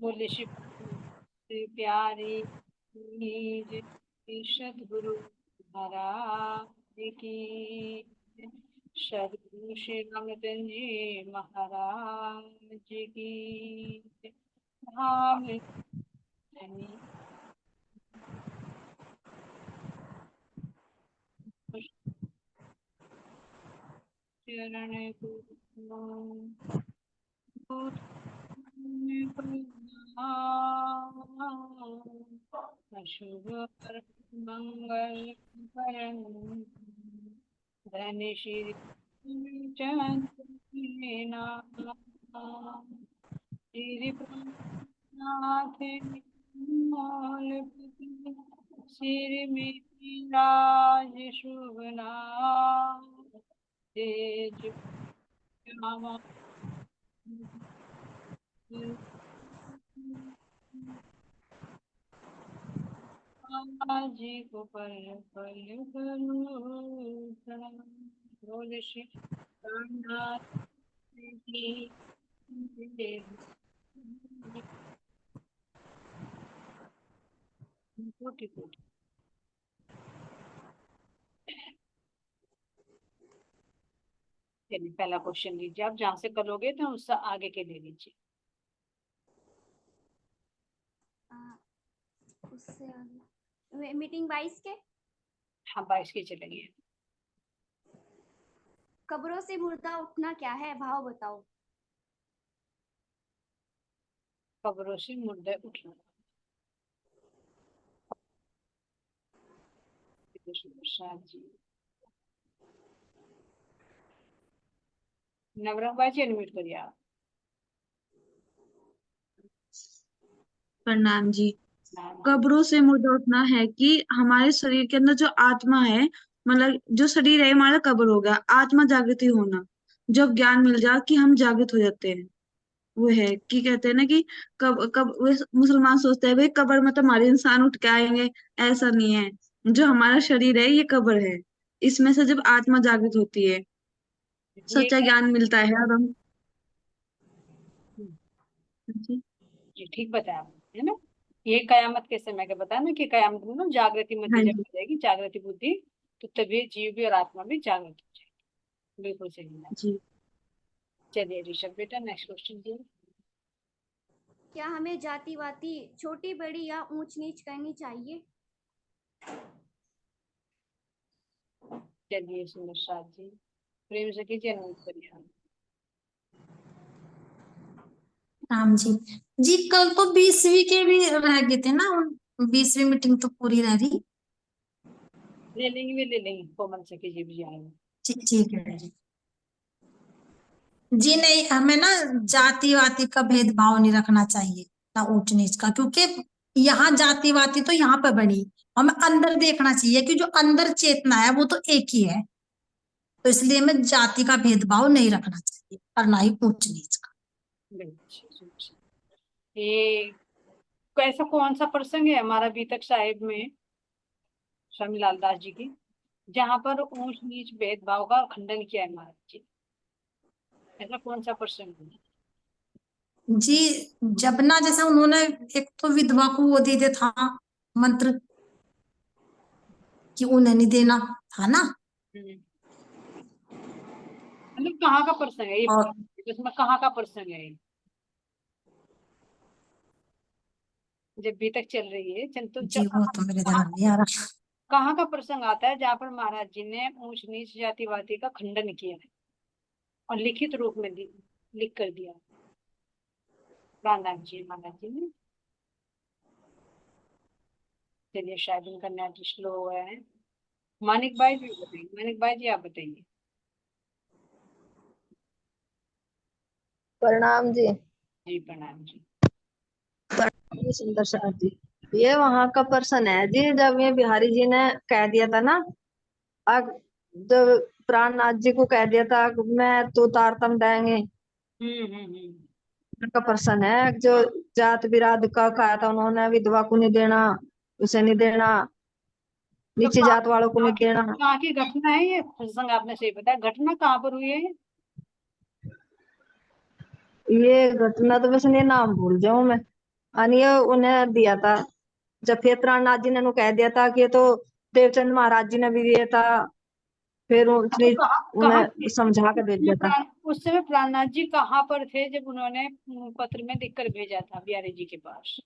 बोले शिव से प्यारी नीज सतगुरु महाराज की। सदगुरु श्री रामचंद्र जी महाराज की। धाम धनी चरण अशुभ मंगल परम धन श्री चंद्र श्री नाथ सिर में राज शुभ नाम तेज श्यामा जी को पल पल करूं प्रणाम। बोले श्री रामनाथ की जय। कोटि कोटि। चलिए पहला क्वेश्चन लीजिए, आप जहाँ से करोगे तो उससे आगे के ले लीजिए। उससे आगे मीटिंग 22 के। हाँ 22 के चलेंगे। कब्रों से मुर्दा उठना क्या है, भाव बताओ। कब्रों से मुर्दा उठना। जी नवरंग बाजी अनम्यूट करिए आप। प्रणाम जी। कब्रों से मुर्दा उठना है कि हमारे शरीर के अंदर जो आत्मा है, मतलब जो शरीर है हमारा कब्र हो गया, आत्मा जागृति होना, जब ज्ञान मिल जाए कि हम जागृत हो जाते हैं, वो है कि कहते हैं ना कि कब कब मुसलमान सोचते हैं भाई कब्र में तो हमारे इंसान उठ के आएंगे। ऐसा नहीं है, जो हमारा शरीर है ये कब्र है, इसमें से जब आत्मा जागृत होती है सच्चा ज्ञान मिलता है। और हम जी ये ठीक बताया आपने, है ना। ये कयामत के समय का बताया ना कि कयामत में ना जागृति बुद्धि हाँ जब जी हो जाएगी, जागृति बुद्धि, तो तभी जीव भी और आत्मा भी जागृत हो जाएगी। बिल्कुल सही है। जी। चलिए ऋषभ बेटा नेक्स्ट क्वेश्चन दिए। क्या हमें जाति वाति छोटी बड़ी या ऊंच नीच करनी चाहिए। चलिए सुंदर साथ जी प्रेम से कीजिए अनम्यूट करिए। राम जी। जी कल तो 20वीं के भी रह गए थे ना, 20वीं मीटिंग तो पूरी रह रही। ले लेंगे भी ले लेंगे, कोमल से कीजिए भी आएंगे। ठीक है जी। जी नहीं, हमें ना जाति वाति का भेदभाव नहीं रखना चाहिए, ना ऊंच नीच का, क्योंकि यहाँ जाति वाति तो यहाँ पे बनी, हमें अंदर देखना चाहिए कि जो अंदर चेतना है वो तो एक ही है। तो इसलिए हमें जाति का भेदभाव नहीं रखना चाहिए और ना ही ऊंच नीच का। ये ऐसा कौन सा प्रसंग है हमारा बीतक साहिब में स्वामी लालदास जी की, जहाँ पर ऊंच नीच भेदभाव का खंडन किया है महाराज जी। ऐसा कौन सा प्रसंग है। जी जब ना जैसे उन्होंने एक तो विधवा को वो दे दिया था मंत्र कि उन्हें नहीं देना था ना। मतलब कहाँ का प्रसंग है ये, और इसमें कहाँ का प्रसंग है ये? जब बीतक चल रही है जी वो तो मेरे ध्यान नहीं आ रहा। कहाँ का प्रसंग आता है जहाँ पर महाराज जी ने ऊंच नीच जातिवादी का खंडन किया है और लिखित रूप में लिख कर दिया प्राणनाथ जी महाराज जी ने। चलिए शायद उनका नेट स्लो हुआ है। मानिक भाई भी बताइए, मानिक भाई जी आप बताइए। प्रणाम जी। जी प्रणाम जी। प्रणाम सुंदर साथ जी। ये वहां का पर्सन है जी, जब ये बिहारी जी ने कह दिया था ना, अब जब प्राणनाथ जी को कह दिया था मैं तो तारतम देंगे, उनका पर्सन है जो जात विराद का कहा था उन्होंने, विधवा को नहीं देना, उसे नहीं देना, नीचे तो जात वालों को नहीं देना। कहाँ की घटना है ये प्रसंग, आपने सही बताया, घटना कहाँ पर हुई है। ये घटना तो वैसे नहीं, नाम भूल जाऊं मैं। और ये उन्हें दिया था। जब फिर प्राणनाथ जी ने उन्हें कह दिया था कि ये तो देवचंद महाराज जी ने भी दिया था, फिर तो कहाँ उन्हें समझा के भेज दिया था। उस समय प्राणनाथ जी कहाँ पर थे जब उन्होंने पत्र में लिखकर भेजा था बिहारी जी के पास?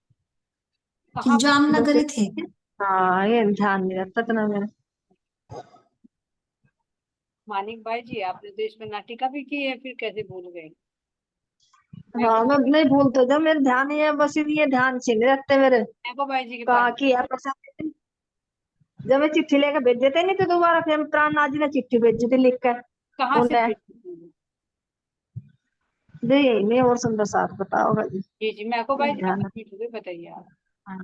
कहाँ पर? जामनगर ही थे क्या? हाँ, ये ध्यान नहीं रहता इतना मेरा। मानिक भाई जी, आपने तो इसमें नाटिका भी की है, फिर कैसे भूल गए? हाँ, मैं नहीं भूलता जब मेरे ध्यान ही है, बस ये ध्यान से नहीं रखते मेरे। मैको भाई जी के कहा पास कि यार प्रसाद, जब मैं चिट्ठी लेकर भेज देते नहीं तो दोबारा फिर प्राणनाथ जी ने चिट्ठी भेजी थी लिख कर कहाँ से उन्हें। भेजी थी? नहीं नहीं, और सुंदर साथ बताओगा जी। जी जी, मैको भाई जी, आप ध्यान कंप्लीट हो गए, बताइए आप। हाँ।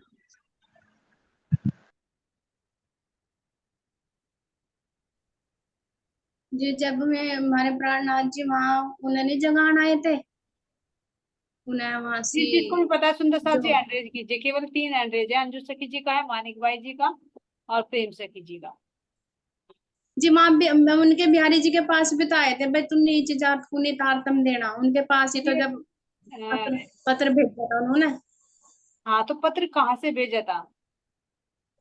जी जब मैं हमारे प्राणनाथ जी वहाँ उन्होंने जगान आए थे, उन्हें वहां जी, से जिसको भी पता है सुंदर साथ जी जो एंड्रेज कीजिए, केवल 3 एंड्रेज है, अंजू सखी जी का है, मानिक भाई जी का और प्रेम सखी जी का। जी वहाँ उनके बिहारी जी के पास भी तो आए थे, भाई तुम नीचे जा तूने तारतम देना, उनके पास ही तो ये, जब अ, पत्र भेजा था उन्होंने। हाँ, तो पत्र कहाँ से भेजा था?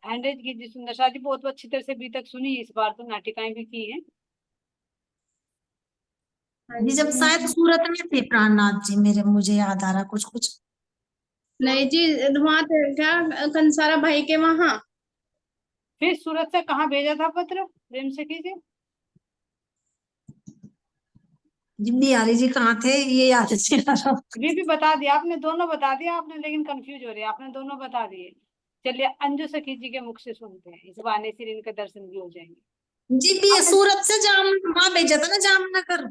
एंड्रेज कीजिए सुंदर साथ जी, बहुत अच्छी तरह से अभी तक सुनी, इस बार तो नाटिकाएं भी की हैं। हाँ जी जब जी। शायद सूरत में थे प्राणनाथ जी, मेरे मुझे याद आ रहा कुछ कुछ। नहीं जी, वहाँ थे क्या, कंसारा भाई के वहाँ। फिर सूरत से कहाँ भेजा था पत्र प्रेम सखी जी? जी बिहारी जी कहाँ थे ये याद नहीं आ रहा। ये भी बता दिया आपने, दोनों बता दिया आपने, लेकिन कंफ्यूज हो रही है, आपने दोनों बता दिए। चलिए अंजू सखी जी के मुख से सुनते हैं, इस बहाने से इनके दर्शन भी हो जाएंगे। जी भी सूरत से जाम वहां भेजा था ना, जामनगर।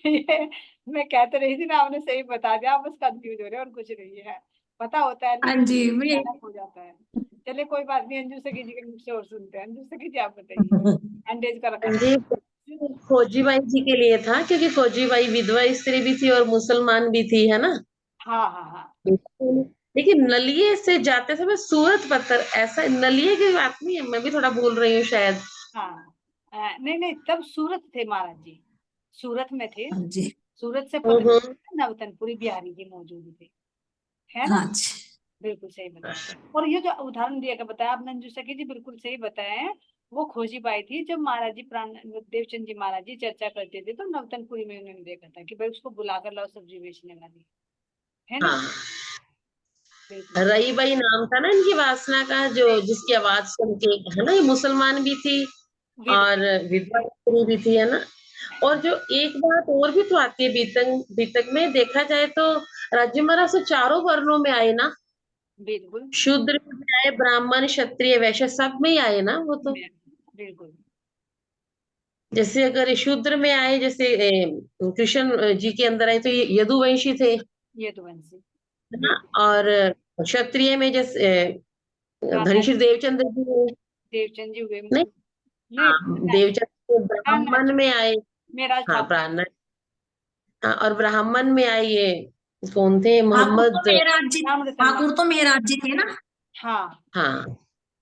ये मैं कहते रही थी ना, आपने सही बता दिया, आप बस कंफ्यूज हो रहे हैं और कुछ नहीं है। पता होता है हाँ लेकिन जी भी अचानक हो जाता है। चलिए कोई बात नहीं, अंजू सखी जी के मुख से और सुनते हैं। अंजू सखी जी आप बताइए, एंडेज का रखा जी, खोजीबाई जी के लिए था, क्योंकि खोजीबाई विधवा स्त्री भी थी और मुसलमान भी थी, है ना। हाँ हाँ हाँ लेकिन नलिये से जाते समय सूरत पत्थर, ऐसा नलिये की बात नहीं है, मैं भी थोड़ा भूल रही हूँ शायद। हाँ। नहीं नहीं, तब सूरत थे महाराज जी, सूरत में थे। हाँ जी। सूरत से पत्र हम्म। नवतनपुरी बिहारी जी मौजूद थे, है ना? हाँ जी। बिल्कुल सही बताया। और ये जो उदाहरण दिया का बताया आपने अंजू सखी जी, बिल्कुल सही बताया है। वो खोजी बाई थी, जब महाराज जी प्राण देवचंद जी महाराज जी चर्चा करते थे तो नवतनपुरी में उन्होंने देखा था कि भाई उसको बुला कर लाओ, सब्जी बेचने वाली, है ना? हाँ, बिल्कुल सही। रईबाई नाम था ना इनकी वासना का, जो जिसकी आवाज सुन के, है ना, ये मुसलमान भी थी विधवा। और विधवा स्त्री भी थी, है ना। और जो एक बात और भी तो आती है, बीतक बीतक में देखा जाए तो राज्य महाराज से चारों वर्णों में आए ना। बिल्कुल। शूद्र में भी आए, ब्राह्मण क्षत्रिय वैश्य सब में ही आए ना वो तो। बिल्कुल। जैसे अगर शूद्र में आए, जैसे कृष्ण जी के अंदर आए तो ये यदुवंशी थे, है ये तो वंशी। ना। बिल्कुल। और क्षत्रिय में जैसे प्राण धनिष्ठ देवचंद्र जी हुए, देवचंद जी हुए। नहीं। नहीं, हाँ, देवचंद्र प्राणनाथ ब्राह्मण जी, में आए। मेराज हाँ, ठाकुर। ब्राह्मण। हाँ, और ब्राह्मण में आए ये कौन थे, ठाकुर तो मोहम्मद। मेहराज जी, रामरतन ठाकुर तो मेहराज जी थे ना। हाँ। हाँ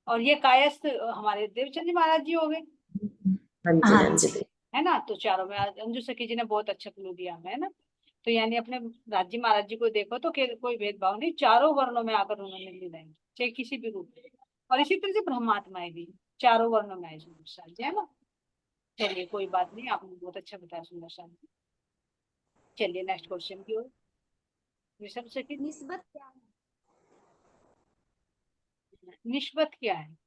और ये कायस्थ हमारे देवचंद जी महाराज जी हो गए, हाँ जी, हाँ हाँ जी। जी। है ना? तो चारों में आज अंजू सखी जी ने बहुत अच्छा क्लू दिया हमें, है ना? तो यानी अपने राज्य महाराज जी को देखो तो कोई भेदभाव नहीं, चारों वर्णों में आकर उन्होंने लीलाएं की, चाहे किसी भी रूप में। और इसी तरह से ब्रह्मात्माएं भी चारों वर्णों में आए सुंदर साथ जी, है ना? चलिए कोई बात नहीं, आपने बहुत अच्छा बताया सुंदर साथ जी। चलिए नेक्स्ट क्वेश्चन की ओर। ऋषभ सखी, निस्बत क्या है? निष्पत क्या है?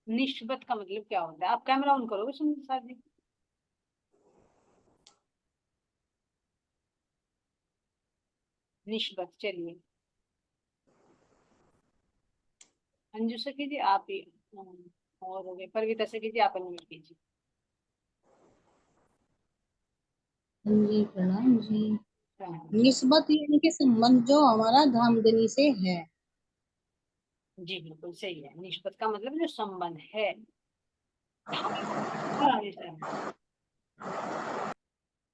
निष्पत का मतलब क्या होता है? आप कैमरा ऑन करोगे सुंदर साथ जी? निष्पत, चलिए अंजू सखी जी आप ही और हो गए, परविता सखी जी आप अनम्यूट कीजिए। जी प्रणाम जी। हाँ, निस्बत यानी कि संबंध जो हमारा धामधनी से है। जी बिल्कुल सही है, निष्पत का मतलब जो संबंध है। और आगे से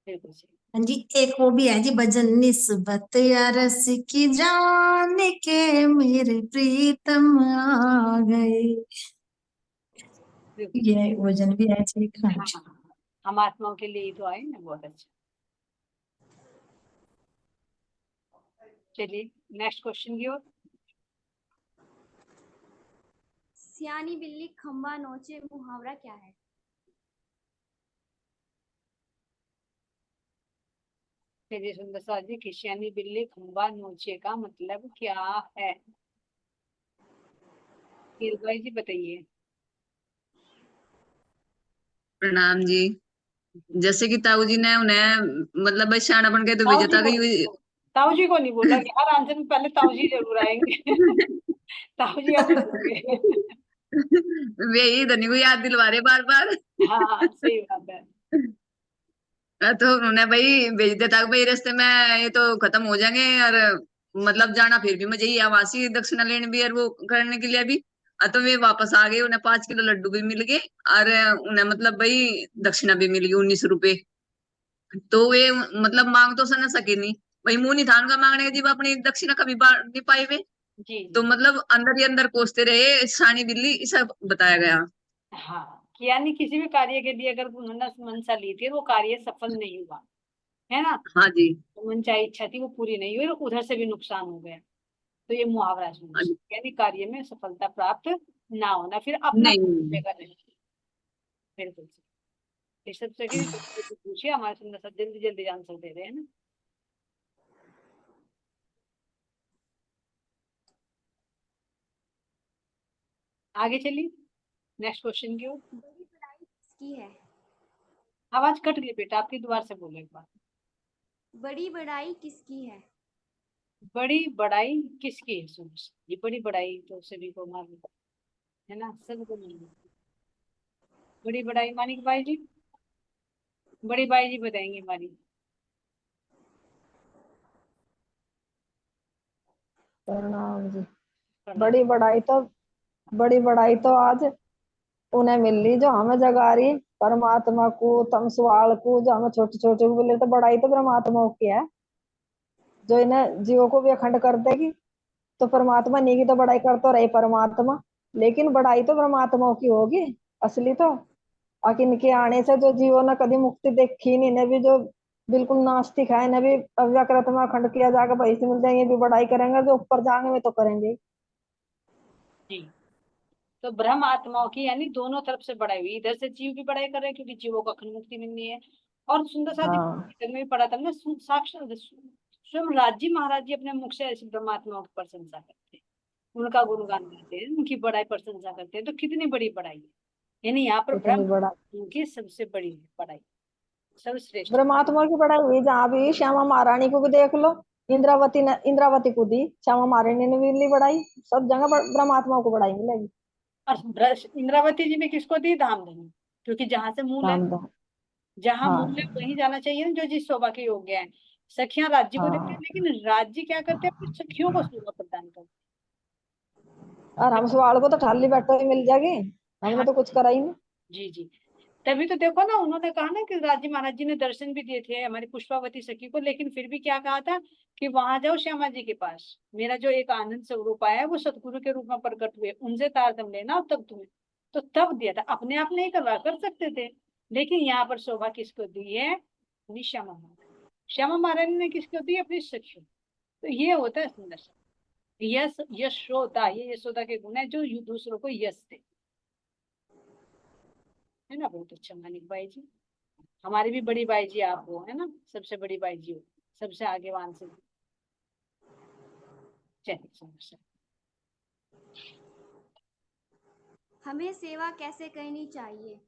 बिल्कुल सही। हाँ जी, एक वो भी है जी भजन, निस्बत यारस की जान के मेरे प्रीतम आ गए। बिल्कुल ये सही। भजन भी है जी। हाँ हाँ जी। हाँ, हाँ। हम आत्माओं के लिए ही तो आए ना, बहुत अच्छा। चलिए नेक्स्ट क्वेश्चन की ओर। सियानी बिल्ली खंबा नोचे मुहावरा क्या है? चलिए सुंदर सा जी, खिसियानी बिल्ली खंबा नोचे का मतलब क्या है? भाई जी बताइए। प्रणाम जी। जैसे कि ताऊ जी ने उन्हें मतलब भाई शाना बन के तो ताऊ भेजा जी था को कि ताऊ जी को नहीं बोला कि हर आंसर में पहले ताऊ जी जरूर आएंगे। ताऊ जी अभी होंगे। वे ही धनी को याद दिलवा रहे बार बार। हाँ सही बात है। तो उन्होंने भाई भेज दिया था कि भाई रास्ते में ये तो खत्म हो जाएंगे और मतलब जाना फिर भी मजा ही है वहां से दक्षिणा लेने भी और वो करने के लिए भी। तो वे वापस आ गए, उन्हें 5 किलो लड्डू भी मिल गए और उन्हें मतलब भाई दक्षिणा भी मिल गई 19 रुपए। तो वे मतलब मांग तो सना सके नहीं, वही मुंह नहीं था उनका मांगने का, जब अपनी दक्षिणा कभी बांट नहीं पाए वे। जी तो जी। मतलब अंदर ही अंदर कोसते रहे सानी बिल्ली, ऐसा बताया गया। हाँ कि यानी किसी भी कार्य के लिए अगर उन्होंने मनसा ली थी वो कार्य सफल नहीं हुआ, है ना, हाँ जी। तो मनचाही इच्छा थी वो पूरी नहीं हुई और उधर से भी नुकसान हो गया। तो ये मुहावरा सुनो, हाँ जी। यानी कार्य में सफलता प्राप्त ना होना, फिर अपना नहीं। नहीं। बिल्कुल सही। ये सब सही पूछिए, हमारे सुंदर सा जल्दी जल्दी आंसर दे रहे हैं ना। आगे चलिए नेक्स्ट क्वेश्चन की ओर। बड़ी बड़ाई किसकी है? आवाज कट गई बेटा आपकी, दोबारा से बोलो एक बार। बड़ी बड़ाई किसकी है? बड़ी बड़ाई किसकी है? सुनो, ये बड़ी बड़ाई तो सभी को मालूम है ना, सबको मालूम है। बड़ी बड़ाई मानिक भाई जी, बड़ी बाई जी बताएंगे हमारी। प्रणाम जी। प्रणाम। बड़ी बड़ाई तो आज उन्हें मिल रही जो हमें जगा रही, परमात्मा को तम सवाल को, जो हमें छोटे छोटे को बोले, तो बड़ाई तो परमात्मा की है जो इन्हें जीवों को भी अखंड कर देगी। तो परमात्मा नहीं की तो बड़ाई कर तो रही परमात्मा, लेकिन बड़ाई तो परमात्मा की होगी असली तो। और इनके आने से जो जीवों ने कभी मुक्ति देखी नहीं, इन्हें भी जो बिल्कुल नास्तिक है, इन्हें भी अव्यकृत में अखंड किया जाकर भविष्य मिल जाएंगे, भी बड़ाई करेंगे, जो ऊपर जाएंगे वे तो करेंगे। जी, तो ब्रह्म आत्माओं की यानी दोनों तरफ से बढ़ाई हुई, इधर से जीव भी बढ़ाई कर रहे हैं क्योंकि जीवों को अखंड मुक्ति मिलनी है। और सुंदर सा जी हाँ में भी पढ़ा था हमने, साक्षात स्वयं राज जी महाराज जी अपने मुख से ऐसी ब्रह्मात्माओं की प्रशंसा करते हैं, उनका गुणगान गाते हैं, उनकी बड़ाई प्रशंसा करते हैं। तो कितनी बड़ी बड़ाई है, यानी यहाँ पर इतनी बड़ा ब्रह्म की सबसे बड़ी बड़ाई, सर्वश्रेष्ठ। ब्रह्मात्मा की बड़ाई हुई जहाँ भी। श्यामा महारानी को भी देख लो, इंद्रावती को दी, श्यामा महारानी ने भी ली बड़ाई। सब जगह ब्रह्मात्मा को बड़ाई मिलेगी। और इंद्रावती जी ने किसको दी? धामधनी, क्योंकि जहां से मूल है, रामधाम। जहां हाँ मूल है वहीं जाना चाहिए ना, जो जिस शोभा के योग्य है। सखियां राज्य को देते हैं, हाँ। लेकिन राज्य क्या करते हैं? अपनी सखियों को शोभा प्रदान करते और हम सवाल को तो खाली बैठे हुए मिल जाएगी, हैं। हमने हाँ तो कुछ करा ही नहीं। जी जी। तभी तो देखो ना, उन्होंने कहा ना कि राजी महाराज जी ने दर्शन भी दिए थे हमारी पुष्पावती सखी को, लेकिन फिर भी क्या कहा था कि वहां जाओ श्यामा जी के पास, मेरा जो एक आनंद स्वरूप आया है वो सतगुरु के रूप में प्रकट हुए, उनसे तारतम्य लेना और तब तुम्हें। तो तब दिया था, अपने आप नहीं करवा कर सकते थे, लेकिन यहाँ पर शोभा किसको दी है? अपनी श्यामा महाराज। श्यामा महारानी ने किसको दी? अपनी सखी। तो ये होता है सुंदर सा यश, यशोदा, ये यशोदा के गुण है जो दूसरों को यश दे, है ना। बहुत अच्छा मानिक भाई जी, हमारी भी बड़ी बाई जी आप हो, है ना, सबसे बड़ी बाई जी हो, सबसे आगे वान से। चलिए समस्या। हमें सेवा कैसे करनी चाहिए?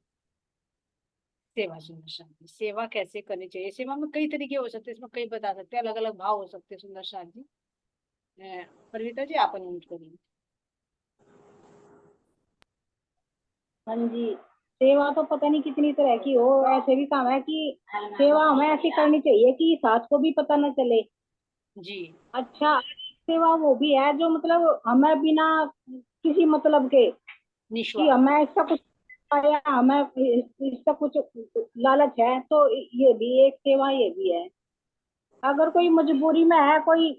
सेवा सुंदर शांति, सेवा कैसे करनी चाहिए? सेवा में कई तरीके हो सकते हैं, इसमें कई बता सकते हैं, अलग अलग भाव हो सकते हैं सुंदर शांति। परविता जी आप अनम्यूट करिए। हाँ जी। सेवा तो पता नहीं कितनी तरह की हो, ऐसे भी काम है कि सेवा हमें ऐसी करनी चाहिए कि सास को भी पता न चले। जी अच्छा, सेवा वो भी है जो मतलब हमें बिना किसी मतलब के, कि निश्वास। हमें इसका कुछ आया, हमें इसका कुछ लालच है, तो ये भी एक सेवा, ये भी है। अगर कोई मजबूरी में है, कोई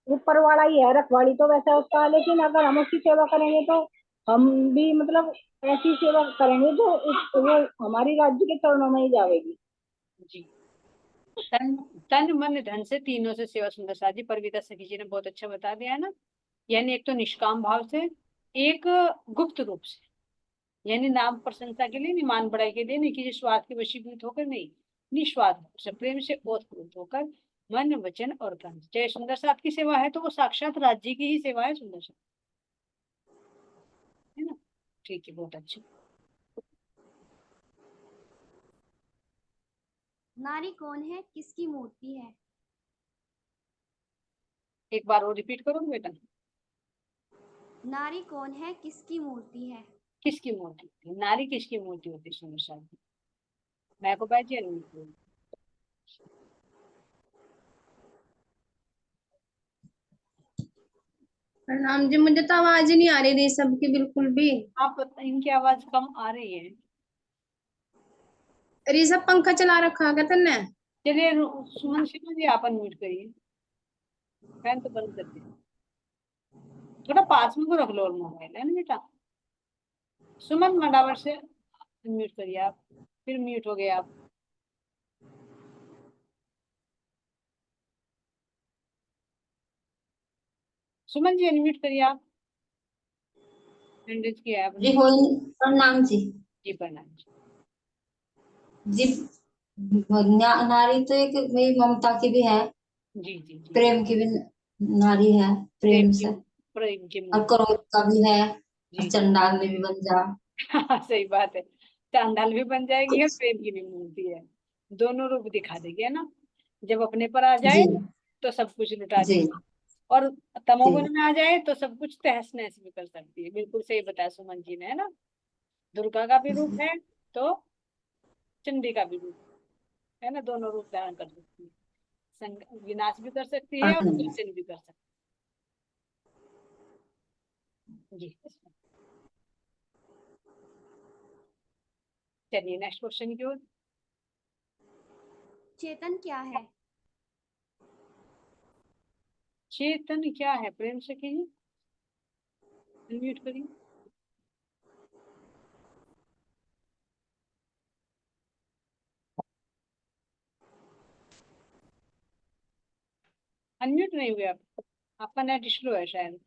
ऊपर वाला ही है रखवाली तो वैसा उसका, लेकिन अगर हम उसकी सेवा करेंगे तो हम भी मतलब ऐसी सेवा करेंगे जो वो हमारी राज्य के चरणों में ही जाएगी। जी तन तन मन धन से तीनों से सेवा सुंदर साजी। परविता सखी जी ने बहुत अच्छा बता दिया है ना। यानी एक तो निष्काम भाव से, एक गुप्त रूप से, यानी नाम प्रशंसा के लिए नहीं, मान बढ़ाई के लिए नहीं, किसी स्वार्थ के वशीभूत होकर नहीं, निस्वार्थ रूप से प्रेम से ओतप्रोत होकर मन वचन और कर्म। चाहे सुंदर साथ की सेवा है तो वो साक्षात राज्य की ही सेवा है सुंदर साथ, है ना। ठीक है, बहुत अच्छा। नारी कौन है, किसकी मूर्ति है? एक बार वो रिपीट करोगे बेटा? नारी कौन है, किसकी मूर्ति है? किसकी मूर्ति होती है? नारी किसकी मूर्ति होती है सुंदर साथ की? मैं को बैठिए नहीं। प्रणाम जी, मुझे तो आवाज ही नहीं आ रही थी सबकी बिल्कुल भी। आप इनकी आवाज कम आ रही है। ऋषभ पंखा चला रखा है तुमने? चलिए सुमन सिन्हा जी आप अनम्यूट करिए, फैन तो बंद कर दिया। थोड़ा पास में को रख लो और मोबाइल, है ना बेटा। सुमन मंडावर से अनम्यूट करिए आप, फिर म्यूट हो गए आप। सुमन जी अनम्यूट करिए आप, हैंड रेज किया है आपने। जी प्रणाम जी। जी प्रणाम जी। जी नारी तो एक मेरी ममता की भी है, जी जी जी। प्रेम की भी नारी है, प्रेम से, प्रेम की और क्रोध का भी है, और जी चंडाल में भी बन जा। सही बात है। चांडाल भी बन जाएगी और प्रेम की भी मूर्ति है, दोनों रूप दिखा देगी, है ना। जब अपने पर आ जाए जी तो सब कुछ लुटा जी देगी, और जी तमोगुण में आ जाए तो सब कुछ तहस नहस भी कर सकती है। बिल्कुल सही बताया सुमन जी ने, है ना। दुर्गा का भी रूप है तो चंडी का भी रूप है ना, दोनों रूप धारण कर सकती है। विनाश भी कर सकती है और हाँ, सृजन भी कर सकती है। जी चलिए नेक्स्ट क्वेश्चन की ओर। चेतन क्या है? चेतन क्या है, प्रेम से कीजिए, अनम्यूट करिए। अनम्यूट नहीं हुए आप, आपका नेट स्लो है शायद।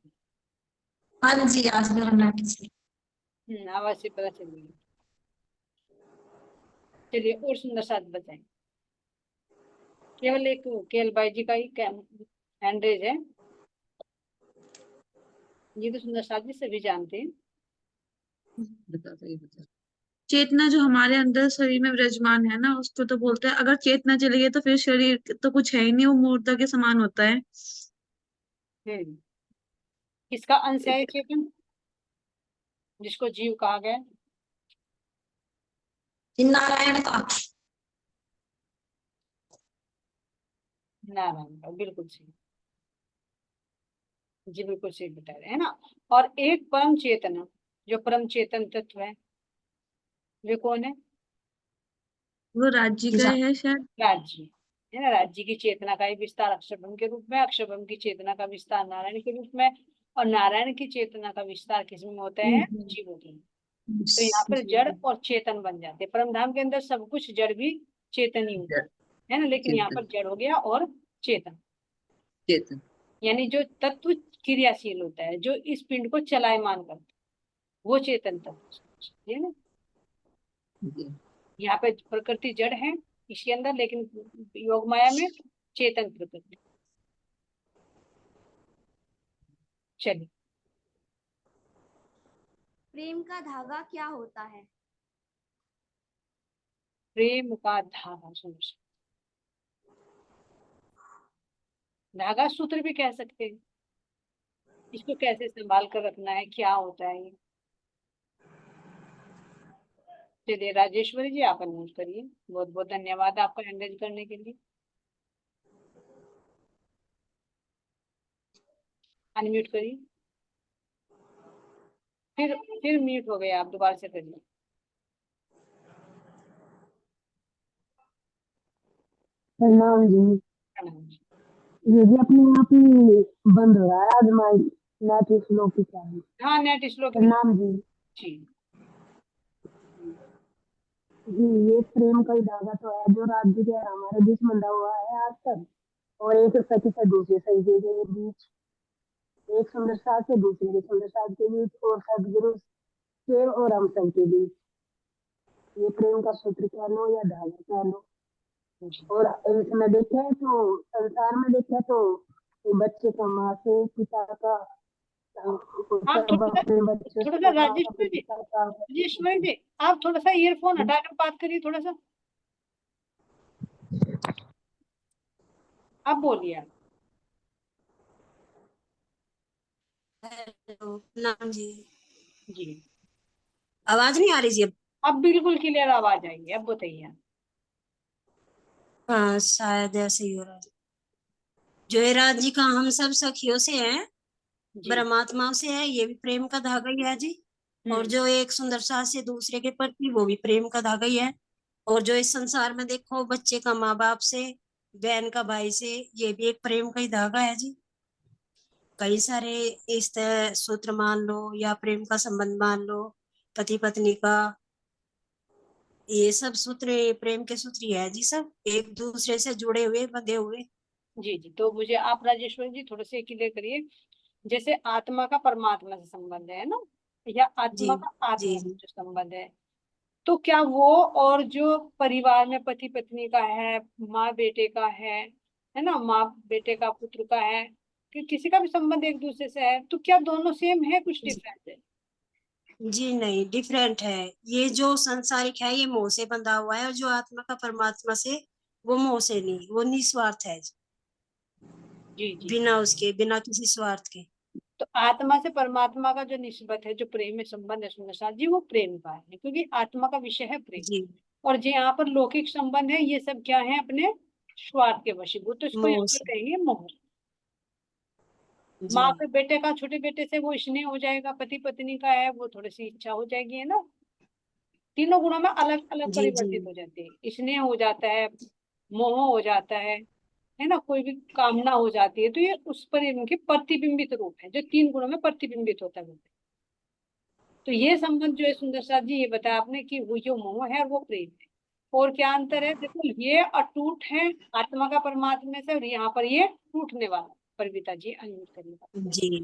हाँ जी, आज मेरा नेट आवाज से पता चल गई। चलिए और सुंदर साथ बताएं। केवल एक केएल बाई जी का ही हैंड रेज है, ये तो सुंदर साथ भी सभी जानते हैं। बता सही बता। चेतना जो हमारे अंदर शरीर में विराजमान है ना, उसको तो बोलते हैं, अगर चेतना चली गई तो फिर शरीर तो कुछ है ही नहीं, वो मूर्ता के समान होता है। हम्म किसका अंश है ये चेतन, जिसको जीव कहा गया है? नारायण का। नारायण का, बिल्कुल सही जी, बिल्कुल सही बता रहे हैं ना। और एक परम चेतन, जो परम चेतन तत्व है, वे कौन है? वो राज्य का है शायद। राज्य, है ना। राज्य की चेतना का ही विस्तार अक्षरब्रह्म के रूप में, अक्षरब्रह्म की चेतना का विस्तार नारायण के रूप में, और नारायण की चेतना का विस्तार किसमें होते हैं? जीवों के। तो यहाँ पर जड़ और चेतन बन जाते हैं। परम धाम के अंदर सब कुछ जड़ भी चेतन ही होता है ना, लेकिन यहाँ पर जड़ हो गया और चेतन, चेतन यानी जो तत्व क्रियाशील होता है, जो इस पिंड को चलायमान करता है, वो चेतन तत्व है ना। जी। यहाँ पे प्रकृति जड़ है इसके अंदर, लेकिन योग माया में चेतन प्रकृति। चलिए, प्रेम का धागा क्या होता है? प्रेम का धागा, सुनो, धागा सूत्र भी कह सकते हैं। इसको कैसे संभाल कर रखना है, क्या होता है ये? चलिए राजेश्वरी जी आप अनम्यूट करिए। बहुत बहुत धन्यवाद आपका हैंडल करने के लिए। अनम्यूट करिए, फिर म्यूट हो गए आप, दोबारा से करिए। प्रणाम जी। प्रणाम जी। ये भी अपने आप ही बंद हो रहा है, आज हमारी नेट स्लो की चाहिए। हाँ नेट स्लो की। प्रणाम जी। जी जी ये प्रेम का ही धागा तो है जो राज्य के हमारे बीच बंधा हुआ है आज तक। और एक सखी से दूसरे सखी के बीच, एक सुंदर सास से दूसरे के सुंदर सास के बीच, और सदगुरु के और हम सब के बीच। ये प्रेम का सूत्र कह लो या धागा कह लो। जी और इसमें देखें तो संसार में देखें तो ये बच्चे का माँ से, पिता का आप थोड़ा सा अपने बच्चों थोड़ा से, सा माँ का अपने राजेश्वरी जी, पिता का। राजेश्वरी जी, आप थोड़ा सा ईयरफोन हटाकर बात करिए थोड़ा सा। आप बोलिए आप। हेलो नाम जी, जी आवाज नहीं आ रही जी अब? अब बिल्कुल क्लियर आवाज आई है, अब बताइए आप। हाँ शायद ऐसे ही हो रहा है। जो है राज जी का हम सब सखियों से हैं, जी परमात्मा से है, ये भी प्रेम का धागा ही है जी। और हम्म जो एक सुंदर सास से दूसरे के प्रति, वो भी प्रेम का धागा ही है। और जो इस संसार में देखो बच्चे का माँ बाप से, बहन का भाई से, ये भी एक प्रेम का ही धागा है जी। कई सारे इस तरह सूत्र मान लो या प्रेम का संबंध मान लो, पति पत्नी का, ये सब सूत्र प्रेम के सूत्र ही है जी, सब एक दूसरे से जुड़े हुए बंधे हुए। जी जी, तो मुझे आप राजेश्वरी जी थोड़े से क्लियर करिए। जैसे आत्मा का परमात्मा से संबंध है ना, या जी आत्मा का जी आत्मा से जी जो संबंध है, तो क्या वो और जो परिवार में पति पत्नी का है, माँ बेटे का है ना, माँ बेटे का पुत्र का है, कि किसी का भी संबंध एक दूसरे से है, तो क्या दोनों सेम है, कुछ जी डिफरेंस है? जी नहीं, डिफरेंट है। ये जो सांसारिक है ये मोह से बंधा हुआ है, और जो आत्मा का परमात्मा से, वो मोह से नहीं, वो निस्वार्थ है जी, जी जी। बिना उसके, बिना किसी स्वार्थ के। तो आत्मा से परमात्मा का जो निस्बत है, जो प्रेम में संबंध है सुंदर साथ जी, वो प्रेम का है, क्योंकि आत्मा का विषय है प्रेम। जी और जो यहाँ पर लौकिक संबंध है, ये सब क्या है, अपने स्वार्थ के वशीभूत, तो इसको यहाँ मोह पर से। कहेंगे मोह। जी माँ के बेटे का, छोटे बेटे से वो स्नेह हो जाएगा, पति पत्नी का है वो थोड़ी सी इच्छा हो जाएगी, है ना। तीनों गुणों में अलग अलग जी जी परिवर्तित हो जाते हैं, स्नेह हो जाता है, मोह हो जाता है ना, कोई भी कामना हो जाती है, तो ये उस पर इनके प्रतिबिंबित रूप है, जो तीन गुणों में प्रतिबिंबित होता है। तो ये संबंध जो है सुंदर साथ जी, ये बताया आपने कि वो जो मोह है और वो प्रेम है। और क्या अंतर है, देखो ये अटूट है आत्मा का परमात्मा से, और यहाँ पर ये टूटने वाला। परिता जी अनम्यूट करिएगा। जी,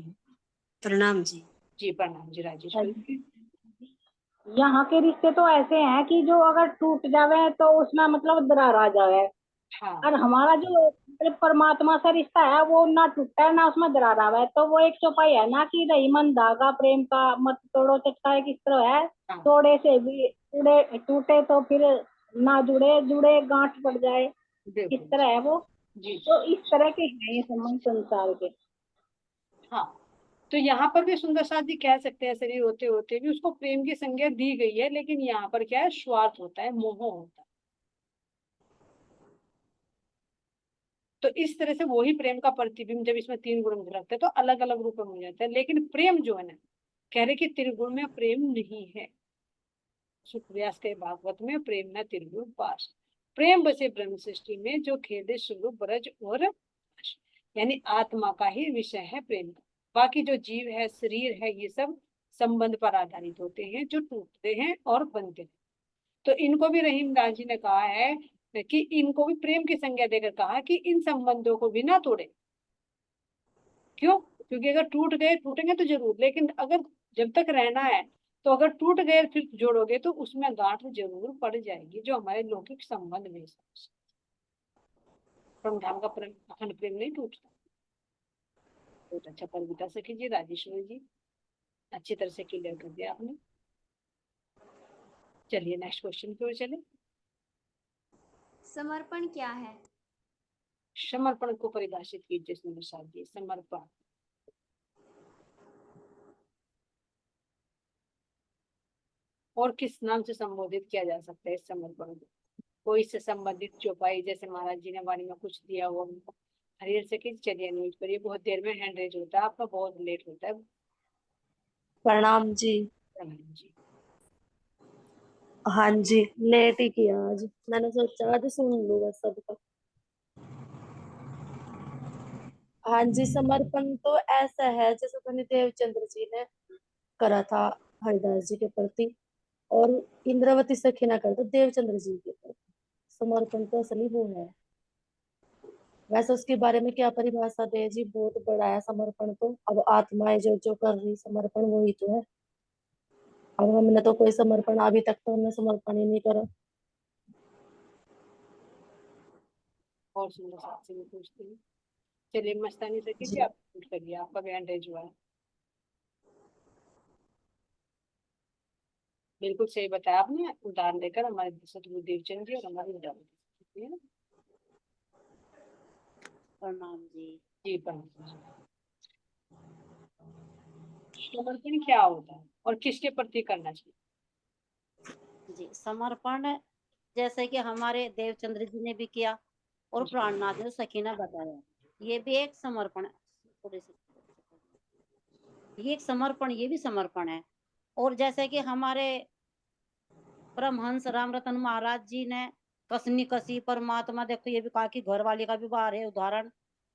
प्रणाम जी। जी प्रणाम जी राजेश्वरी जी। यहाँ के रिश्ते तो ऐसे हैं कि जो अगर टूट जावे तो उसमें मतलब दरार आ जावे। हाँ और हमारा जो परमात्मा से रिश्ता है वो ना टूटता है ना उसमें दरार आवे, तो वो एक चौपाई है ना कि रही मन धागा प्रेम का मत तोड़ो चटकाए, किस तरह है हाँ तोड़े से भी टूटे टूटे तो फिर ना जुड़े, जुड़े गांठ पड़ जाए, इस बिल्कुल तरह है वो। जी जी। तो इस तरह के हैं ये संबंध संसार के। हाँ, तो यहाँ पर भी सुंदर साथ जी कह सकते हैं, शरीर होते होते भी उसको प्रेम की संज्ञा दी गई है, लेकिन यहाँ पर क्या है, स्वार्थ होता है, मोह होता है। तो इस तरह से वही प्रेम का प्रतिबिंब जब इसमें तीन गुण मुझे लगता है तो अलग अलग रूप में मिल जाता है, लेकिन प्रेम जो है ना, कह रहे कि त्रिगुण में प्रेम नहीं है। सुखव्यास के भागवत में प्रेम न त्रिगुण पास, प्रेम बसे ब्रह्म सृष्टि में जो खेदे स्वरूप ब्रज और आश। यानी आत्मा का ही विषय है प्रेम का। बाकी जो जीव है, शरीर है, ये सब संबंध पर आधारित होते हैं, जो टूटते हैं और बनते हैं। तो इनको भी रहीम दास जी ने कहा है कि इनको भी प्रेम की संज्ञा देकर कहा कि इन संबंधों को भी ना तोड़े। क्यों? क्योंकि अगर टूट गए, टूटेंगे तो जरूर, लेकिन अगर जब तक रहना है, तो अगर टूट गए फिर जोड़ोगे तो उसमें गांठ जरूर पड़ जाएगी, जो हमारे लौकिक संबंध में परम का प्रेम, अखंड प्रेम नहीं टूटता। बहुत अच्छा परिविता से कीजिए राजेश्वरी जी, अच्छी तरह से क्लियर कर दिया आपने। चलिए नेक्स्ट क्वेश्चन की ओर चले। समर्पण क्या है? समर्पण को परिभाषित कीजिए सुंदर साथ जी। समर्पण और किस नाम से संबोधित किया जा सकता है इस समर्पण को? कोई से संबंधित चौपाई, जैसे महाराज जी ने वाणी में कुछ दिया हुआ हरियर से कि चलिए न्यूज पर, ये बहुत देर में हैंड रेज होता है आपका, बहुत लेट होता है। प्रणाम जी। प्रणाम जी। हाँ जी, लेट ही किया आज, मैंने सोचा आज सुन लूंगा सबका। हाँ जी, समर्पण तो ऐसा है जैसे अपने देवचंद्र जी ने करा था हरिदास जी के प्रति। और इंद्रावती सखीना कर तो देवचंद्र जी के ऊपर। समर्पण तो असली वो है। वैसे उसके बारे में क्या परिभाषा दे जी, बहुत बड़ा है समर्पण तो। अब आत्माएं जो जो कर रही समर्पण वही तो है। अब हमने तो कोई समर्पण अभी तक तो हमने समर्पण ही नहीं करा। और सुंदर साहब से भी पूछते हैं। चलिए मस्तानी से जी आप पूछ करिए, आपका भी हैंड रेज हुआ है। बिल्कुल सही बताया आपने, उदाहरण देकर हमारे सतगुरु देवचंद जी और हमारे उदाहरण। प्रणाम जी। जी प्रणाम। समर्पण क्या होता है और किसके प्रति करना चाहिए? जी समर्पण जैसे कि हमारे देवचंद्र जी ने भी किया और प्राणनाथ ने सखीना बताया, ये भी एक समर्पण, थोड़ी सी ये एक समर्पण, ये भी समर्पण है। और जैसे कि हमारे परमहंस राम रतन महाराज जी ने कसनी कसी परमात्मा, देखो ये भी कहा कि घर वाली का भी बाहर है उदाहरण,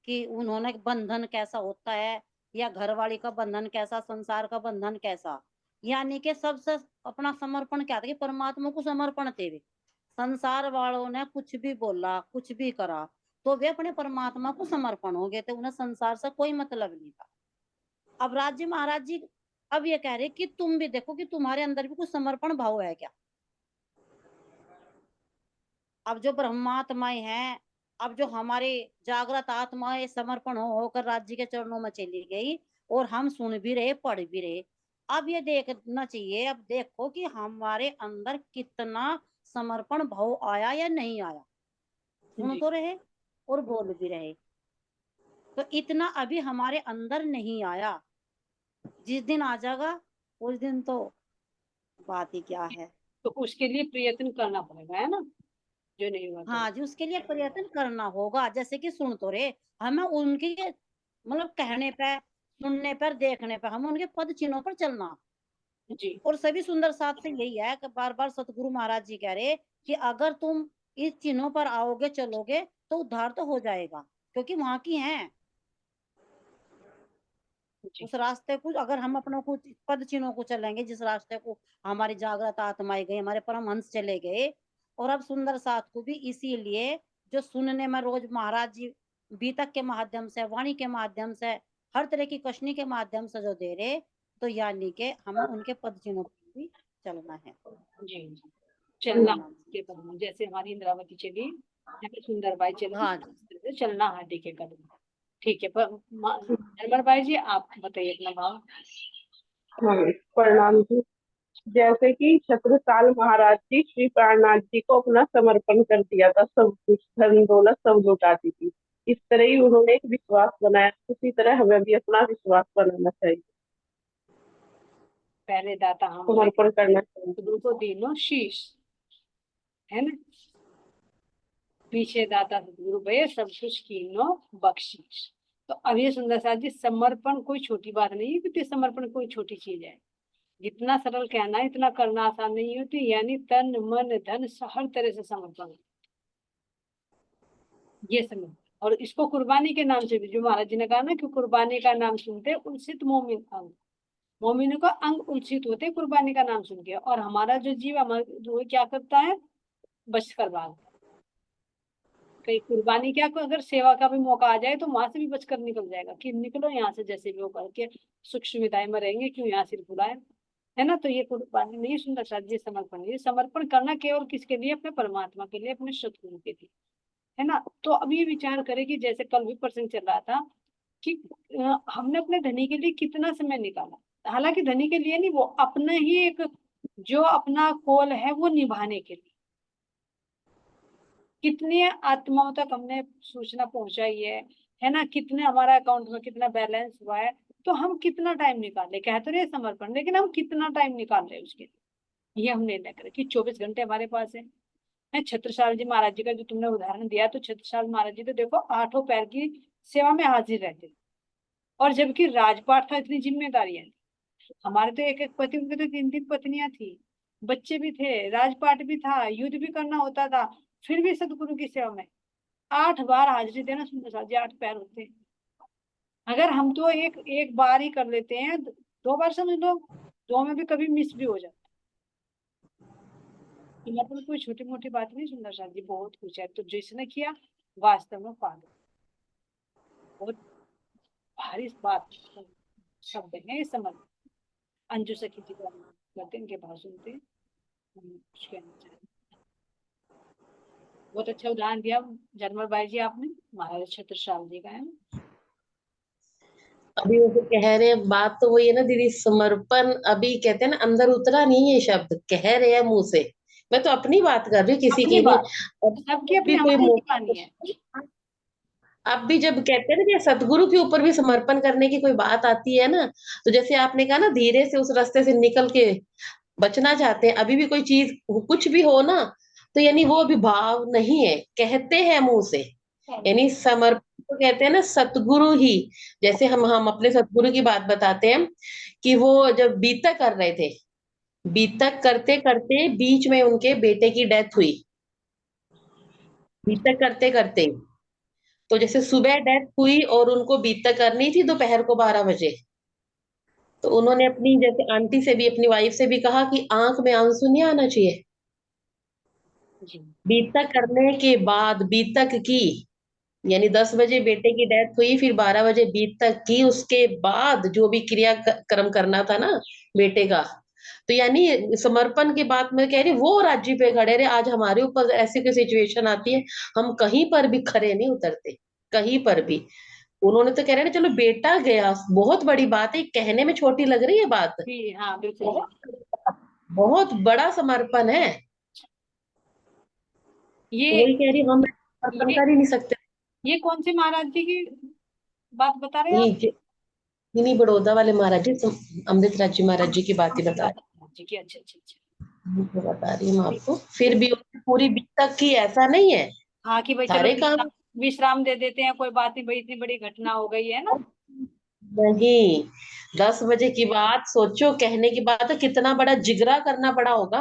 कि उन्होंने बंधन कैसा होता है, या घर वाली का बंधन कैसा, संसार का बंधन कैसा, यानी कि सबसे अपना समर्पण क्या था कि परमात्मा को समर्पण थे वे। संसार वालों ने कुछ भी बोला, कुछ भी करा, तो वे अपने परमात्मा को समर्पण हो गए थे, उन्हें संसार से कोई मतलब नहीं था। अब राज्य महाराज जी अब ये कह रहे कि तुम भी देखो कि तुम्हारे अंदर भी कुछ समर्पण भाव है क्या। अब जो ब्रह्मात्माएं हैं, अब जो हमारे जागृत आत्माएं समर्पण होकर राज्य के चरणों में चली गई, और हम सुन भी रहे, पढ़ भी रहे। अब ये देखना चाहिए, अब देखो कि हमारे अंदर कितना समर्पण भाव आया या नहीं आया। सुन तो रहे और बोल भी रहे, तो इतना अभी हमारे अंदर नहीं आया। जिस दिन आ जाएगा उस दिन तो बात ही क्या है। तो उसके लिए प्रयत्न करना पड़ेगा, है ना, जो नहीं हुआ तो। हाँ जी, उसके लिए प्रयत्न करना होगा। जैसे कि सुन तो रहे, हमें उनके मतलब कहने पे, सुनने पर, देखने पर, हमें उनके पद चिन्हों पर चलना। जी और सभी सुंदर साथ से यही है कि बार बार सतगुरु महाराज जी कह रहे कि अगर तुम इस चिन्हों पर आओगे, चलोगे, तो उद्धार तो हो जाएगा, क्योंकि वहां की हैं। उस रास्ते को अगर हम अपनों को पद चिन्हों को चलेंगे, जिस रास्ते को हमारी जागृत आत्माएं गई, हमारे परमहंस चले गए। और अब सुंदर साथ को भी इसीलिए जो सुनने में रोज महाराज जी बीतक के माध्यम से, वाणी के माध्यम से, हर तरह की कशनी के माध्यम से जो दे रहे, तो यानी कि हमें उनके पद चिन्हों पर भी चलना है। जी चलना के कदम, जैसे हमारी इंद्रावती चली, सुंदर बाई चली, हाँ चलना हाथी के कदम। ठीक है, पर नरमर भाई जी आप बताइए अपना भाव। हाँ, प्रणाम जी। जैसे कि छत्रसाल महाराज जी श्री प्राणनाथ जी को अपना समर्पण कर दिया था, सब कुछ धन दौलत सब लौटा दी थी। इस तरह ही उन्होंने एक विश्वास बनाया, उसी तरह हमें भी अपना विश्वास बनाना चाहिए, पहले दाता हम समर्पण करना चाहिए। तो दीनो शीश, है ना, पीछे दाता सतगुरु भय सब कुछ कीनो बख्शीश। तो अब ये सुंदर साथ जी, समर्पण कोई छोटी बात नहीं है, क्योंकि समर्पण कोई छोटी चीज है। जितना सरल कहना है इतना करना आसान नहीं होती, यानी तन मन धन हर तरह से समर्पण, ये समझ। और इसको कुर्बानी के नाम से भी, जो महाराज जी ने कहा ना कि कुर्बानी का नाम सुनते उलसित मोमिन अंग, मोमिनों का अंग उलसित होते कुर्बानी का नाम सुन के। और हमारा जो जीव हमारा वो क्या करता है, बच कर भागता। कहीं कुर्बानी क्या, अगर सेवा का भी मौका आ जाए तो वहां से भी बचकर निकल जाएगा कि निकलो यहाँ से, जैसे भी वो करके सुख सुविधाएं में रहेंगे, क्यों यहाँ सिर फुलाए, है ना। तो ये कुर्बानी नहीं, सुंदर साथ जी समर्पण, ये समर्पण करना केवल किसके लिए, अपने परमात्मा के लिए, अपने सतगुरु के लिए, है ना। तो अब ये विचार करें कि जैसे कल भी प्रसंग चल रहा था कि हमने अपने धनी के लिए कितना समय निकाला, हालांकि धनी के लिए नहीं, वो अपना ही एक जो अपना कोल है वो निभाने के लिए कितनी आत्माओं तक हमने सूचना पहुंचाई है ना, कितने हमारा अकाउंट में कितना बैलेंस हुआ है, तो हम कितना टाइम निकाले, कह तो रहे समर्पण, लेकिन हम कितना टाइम निकाल रहे हैं उसके लिए, ये हम निर्णय करें कि 24 घंटे हमारे पास है। छत्रसाल जी महाराज जी का जो तुमने उदाहरण दिया, तो छत्रसाल महाराज जी तो देखो 8 पैर की सेवा में हाजिर रहते थे, और जबकि राजपाट था, इतनी जिम्मेदारियां थी। हमारे तो एक एक पति, उनके तो 3 3 पत्नियां थी, बच्चे भी थे, राजपाट भी था, युद्ध भी करना होता था, फिर भी सतगुरु की सेवा में 8 बार हाजिरी देना। सुंदर साथ जी 8 पैर होते हैं, अगर हम तो एक एक बार ही कर लेते हैं, 2 बार समझ लो, 2 में भी कभी मिस भी हो जाता कि मतलब कोई छोटी मोटी बात नहीं सुंदर शाह जी, बहुत कुछ है। तो जिसने किया वास्तव में पागल, बहुत भारी बात शब्द है इस समय। अंजू सखी जी का करते इनके भाषण पे हम कुछ कहना चाहेंगे। बहुत अच्छा उदाहरण दिया जरमल भाई जी आपने, महाराज छत्रसाल जी का है। अभी वो तो कह रहे हैं, बात तो वही है ना दीदी, समर्पण अभी कहते हैं ना अंदर उतरा नहीं है, शब्द कह रहे हैं मुंह से। मैं तो अपनी बात कर रही हूँ, किसी अपनी की नहीं। बात, अब सबकी अपनी भी कोई हमारी मौका, कहानी है। अब भी जब कहते हैं ना कि सतगुरु के ऊपर भी समर्पण करने की कोई बात आती है ना, तो जैसे आपने कहा ना धीरे से उस रास्ते से निकल के बचना चाहते हैं, अभी भी कोई चीज कुछ भी हो ना, तो यानी वो अभी भाव नहीं है, कहते हैं मुंह से। यानी समर्पण को कहते हैं ना सतगुरु ही। जैसे हम अपने सतगुरु की बात बताते हैं कि वो जब बीतक कर रहे थे, बीतक करते करते बीच में उनके बेटे की डेथ हुई, बीतक करते करते। तो जैसे सुबह डेथ हुई और उनको बीतक करनी थी दोपहर को 12 बजे, तो उन्होंने अपनी जैसे आंटी से भी, अपनी वाइफ से भी कहा कि आंख में आंसू नहीं आना चाहिए। बीतक करने के बाद, बीतक की यानी 10 बजे बेटे की डेथ हुई, फिर 12 बजे बीतक की, उसके बाद जो भी क्रिया कर्म करना था ना बेटे का, तो यानी समर्पण की बात मैं कह रही, वो राज्य पे खड़े रहे। आज हमारे ऊपर ऐसी कोई सिचुएशन आती है, हम कहीं पर भी खड़े नहीं उतरते, कहीं पर भी। उन्होंने तो कह रहे ना, चलो बेटा गया, बहुत बड़ी बात है, कहने में छोटी लग रही है बात, जी हाँ बिल्कुल। बहुत बहुत बड़ा समर्पण है। ये वही कह रही, हम समर्पण कर ही नहीं सकते। ये कौन से महाराज जी की बात बता रहे हैं आप? इन्हीं बड़ौदा वाले महाराज जी, अमृत राज जी महाराज जी की बात ही बता जी की, अच्छा अच्छा अच्छा। रही, बता रही हूँ आपको। फिर भी उन्होंने पूरी बीत तक की, ऐसा नहीं है, हाँ कि भाई चलो सारे काम विश्राम दे देते हैं, कोई बात नहीं भाई, इतनी बड़ी घटना हो गई है ना। नहीं। 10 बजे की बात सोचो, कहने की बात है, कितना बड़ा जिगरा करना पड़ा होगा।